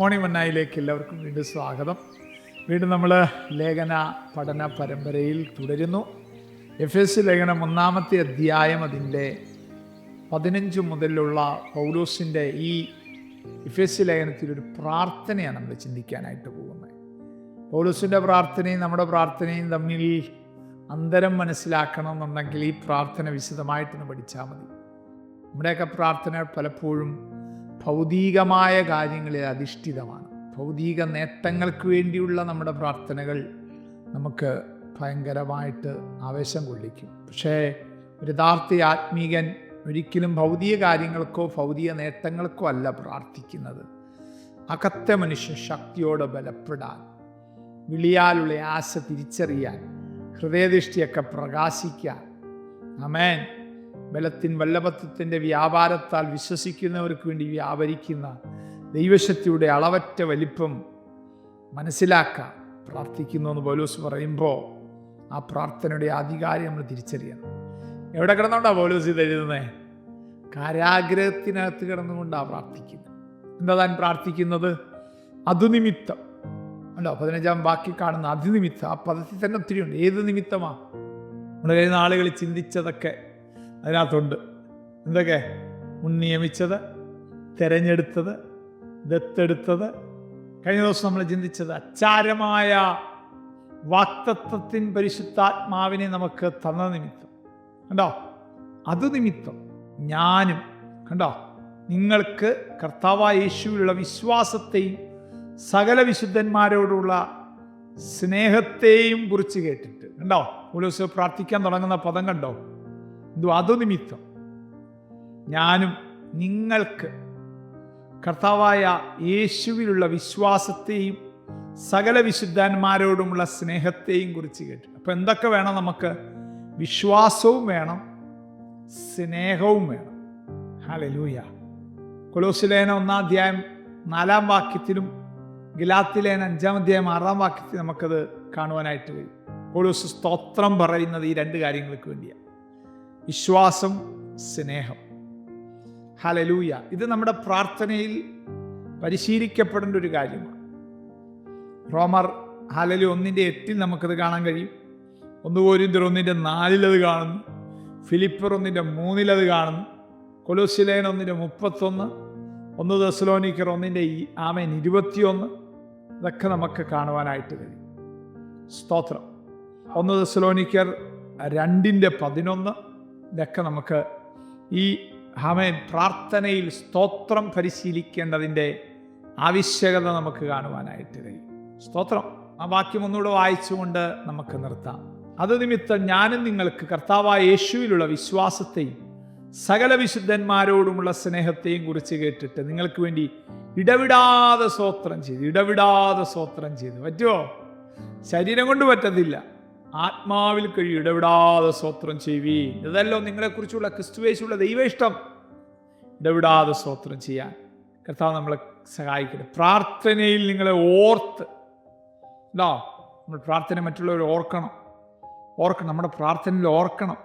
Morning മന്നായിലേക്ക് എല്ലാവർക്കും വീണ്ടും സ്വാഗതം. വീണ്ടും നമ്മൾ ലേഖന പഠന പരമ്പരയിൽ തുടരുന്നു. എഫേസ്യ ലേഖനം 1-ാമത്തെ അധ്യായം അതിൻ്റെ 15 മുതലുള്ള പൗലോസിൻ്റെ ഈ എഫേസ്യ ലേഖനത്തിലൊരു പ്രാർത്ഥനയാണ് നമ്മൾ ചിന്തിക്കാനായിട്ട് പോകുന്നത്. പൗലോസിൻ്റെ പ്രാർത്ഥനയും നമ്മുടെ പ്രാർത്ഥനയും തമ്മിൽ അന്തരം മനസ്സിലാക്കണമെന്നുണ്ടെങ്കിൽ ഈ പ്രാർത്ഥന വിശദമായിട്ടൊന്ന് പഠിച്ചാൽ മതി. നമ്മുടെയൊക്കെ പ്രാർത്ഥന പലപ്പോഴും ഭൗതികമായ കാര്യങ്ങളിൽ അധിഷ്ഠിതമാണ്. ഭൗതിക നേട്ടങ്ങൾക്ക് വേണ്ടിയുള്ള നമ്മുടെ പ്രാർത്ഥനകൾ നമുക്ക് ഭയങ്കരമായിട്ട് ആവേശം കൊള്ളിക്കും. പക്ഷേ ഒരു യഥാർത്ഥ ആത്മീകൻ ഒരിക്കലും ഭൗതിക കാര്യങ്ങൾക്കോ ഭൗതിക നേട്ടങ്ങൾക്കോ അല്ല പ്രാർത്ഥിക്കുന്നത്. അകത്തെ മനുഷ്യൻ ശക്തിയോടെ ബലപ്പെടാൻ, വിളിയാലുള്ള ആശ തിരിച്ചറിയാൻ, ഹൃദയദൃഷ്ടിയൊക്കെ പ്രകാശിക്കാൻ, ആമേൻ, ബലത്തിൻ വല്ലഭത്വത്തിൻ്റെ വ്യാപാരത്താൽ വിശ്വസിക്കുന്നവർക്ക് വേണ്ടി വ്യാപരിക്കുന്ന ദൈവശക്തിയുടെ അളവറ്റ വലിപ്പം മനസ്സിലാക്കാൻ പ്രാർത്ഥിക്കുന്നു എന്ന് പൗലോസ് പറയുമ്പോൾ ആ പ്രാർത്ഥനയുടെ ആധികാരം നമ്മൾ തിരിച്ചറിയണം. എവിടെ കിടന്നുകൊണ്ടാണ് പൗലോസ് ഇത് എഴുതുന്നത്? കാരാഗ്രഹത്തിനകത്ത് കിടന്നുകൊണ്ടാണ് പ്രാർത്ഥിക്കുന്നത്. എന്താ താൻ പ്രാർത്ഥിക്കുന്നത്? അതുനിമിത്തം അല്ലോ. 15-ാം വാക്യം കാണുന്ന അതിനിമിത്തം. ആ പദത്തിൽ തന്നെ ഒത്തിരി ഉണ്ട്. ഏത് നിമിത്തമാണ്? നമ്മുടെ കഴിഞ്ഞ ആളുകൾ ചിന്തിച്ചതൊക്കെ അതിനകത്തുണ്ട്. എന്തൊക്കെ? മുൻ നിയമിച്ചത്, തിരഞ്ഞെടുത്തത്, ദത്തെടുത്തത്. കഴിഞ്ഞ ദിവസം നമ്മൾ ചിന്തിച്ചത് അച്ചാരമായ വാക്തത്വത്തിൻ പരിശുദ്ധാത്മാവിനെ നമുക്ക് തന്ന നിമിത്തം. കണ്ടോ? അത് നിമിത്തം ഞാനും, കണ്ടോ, നിങ്ങൾക്ക് കർത്താവായ യേശുവിലുള്ള വിശ്വാസത്തെയും സകല വിശുദ്ധന്മാരോടുള്ള സ്നേഹത്തെയും കുറിച്ച് കേട്ടിട്ട്. കണ്ടോ? പൗലോസ് പ്രാർത്ഥിക്കാൻ തുടങ്ങുന്ന പദം കണ്ടോ? അതു നിമിത്തം ഞാനും നിങ്ങൾക്ക് കർത്താവായ യേശുവിലുള്ള വിശ്വാസത്തെയും സകല വിശുദ്ധന്മാരോടുമുള്ള സ്നേഹത്തെയും കുറിച്ച് കേട്ടു. അപ്പം എന്തൊക്കെ വേണം നമുക്ക്? വിശ്വാസവും വേണം, സ്നേഹവും വേണം. ഹല്ലേലൂയ. കൊലോസ്യലേഖനം 1-ാം അധ്യായം 4-ാം വാക്യത്തിലും ഗലാത്യലേഖനം 5-ാം അധ്യായം 6-ാം വാക്യത്തിൽ നമുക്കത് കാണുവാനായിട്ട് കഴിയും. പൗലോസ് സ്തോത്രം പറയുന്നത് ഈ 2 കാര്യങ്ങൾക്ക് വേണ്ടിയാണ്: വിശ്വാസം, സ്നേഹം. ഹല്ലേലൂയ. ഇത് നമ്മുടെ പ്രാർത്ഥനയിൽ പരിശീലിക്കപ്പെടേണ്ട ഒരു കാര്യമാണ്. റോമർ 1:8 നമുക്കത് കാണാൻ കഴിയും. 1 കൊരിന്ത്യർ 1:4 അത് കാണുന്നു. ഫിലിപ്പർ 1:3 അത് കാണുന്നു. കൊലോസ്യലേഖനം 1:31, 1 തെസ്സലോനിക്കർ 1:21 ഇതൊക്കെ നമുക്ക് കാണുവാനായിട്ട് കഴിയും. സ്തോത്രം. 1 തെസ്സലോനിക്കർ 2:11 ഇതൊക്കെ നമുക്ക് ഈ പ്രാർത്ഥനയിൽ സ്തോത്രം പരിശീലിക്കേണ്ടതിൻ്റെ ആവശ്യകത നമുക്ക് കാണുവാനായിട്ട് കഴിയും. സ്തോത്രം. ആ വാക്യം ഒന്നുകൂടെ വായിച്ചുകൊണ്ട് നമുക്ക് നിർത്താം. അത് നിമിത്തം ഞാനും നിങ്ങൾക്ക് കർത്താവായ യേശുവിലുള്ള വിശ്വാസത്തെയും സകല വിശുദ്ധന്മാരോടുമുള്ള സ്നേഹത്തെയും കുറിച്ച് കേട്ടിട്ട് നിങ്ങൾക്ക് വേണ്ടി ഇടവിടാതെ സ്തോത്രം ചെയ്തു. പറ്റുമോ? ശരീരം കൊണ്ട് പറ്റത്തില്ല, ആത്മാവിൽ കഴിയും ഇടവിടാതെ സ്തോത്രം ചെയ്യുവീൻ. ഇതല്ലോ നിങ്ങളെക്കുറിച്ചുള്ള ക്രിസ്തുയേശുള്ള ദൈവ ഇഷ്ടം. ഇടവിടാതെ സ്തോത്രം ചെയ്യാൻ കർത്താവ് നമ്മളെ സഹായിക്കട്ടെ. പ്രാർത്ഥനയിൽ നിങ്ങളെ ഓർത്ത് നമ്മൾ പ്രാർത്ഥന മറ്റുള്ളവർ ഓർക്കണം. നമ്മുടെ പ്രാർത്ഥനയിൽ ഓർക്കണം.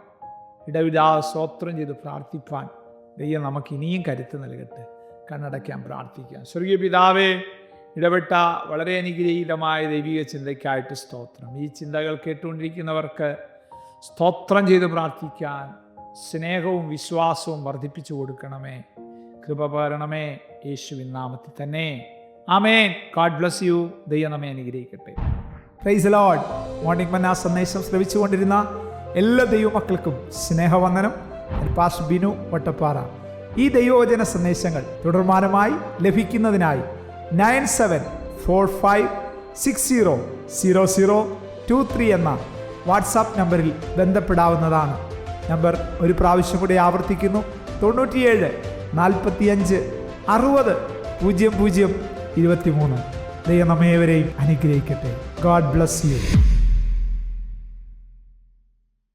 ഇടവിടാതെ സ്തോത്രം ചെയ്ത് പ്രാർത്ഥിപ്പാൻ ദൈവം നമുക്ക് ഇനിയും കരുത്ത് നൽകട്ടെ. കണ്ണടയ്ക്കാൻ പ്രാർത്ഥിക്കാം. സ്വർഗീയ പിതാവേ, ഇടപെട്ട വളരെ അനുഗ്രഹീതമായ ദൈവിക ചിന്തയ്ക്കായിട്ട് സ്തോത്രം. ഈ ചിന്തകൾ കേട്ടുകൊണ്ടിരിക്കുന്നവർക്ക് സ്തോത്രം ചെയ്ത് പ്രാർത്ഥിക്കാൻ സ്നേഹവും വിശ്വാസവും വർദ്ധിപ്പിച്ചു കൊടുക്കണമേ. കൃപ പകരണമേ. യേശുവിൻ നാമത്തിൽ തന്നെ. ആമേൻ. God bless you. ദൈവം നമ്മെ അനുഗ്രഹിക്കട്ടെ. Praise the Lord. മോർണിംഗ് മന്ന സന്ദേശം ശ്രവിച്ചുകൊണ്ടിരുന്ന എല്ലാ ദൈവമക്കൾക്കും സ്നേഹവന്ദനം. പാസ്റ്റർ ബിനു വട്ടപ്പാറ. ഈ ദൈവവചന സന്ദേശങ്ങൾ തുടർമാനമായി ലഭിക്കുന്നതിനായി 9745600023 എന്ന വാട്സാപ്പ് നമ്പറിൽ ബന്ധപ്പെടാവുന്നതാണ്. നമ്പർ ഒരു പ്രാവശ്യം കൂടി ആവർത്തിക്കുന്നു: 97 45 60 00 23. ദൈവം നമ്മേവരെയും അനുഗ്രഹിക്കട്ടെ. God bless U.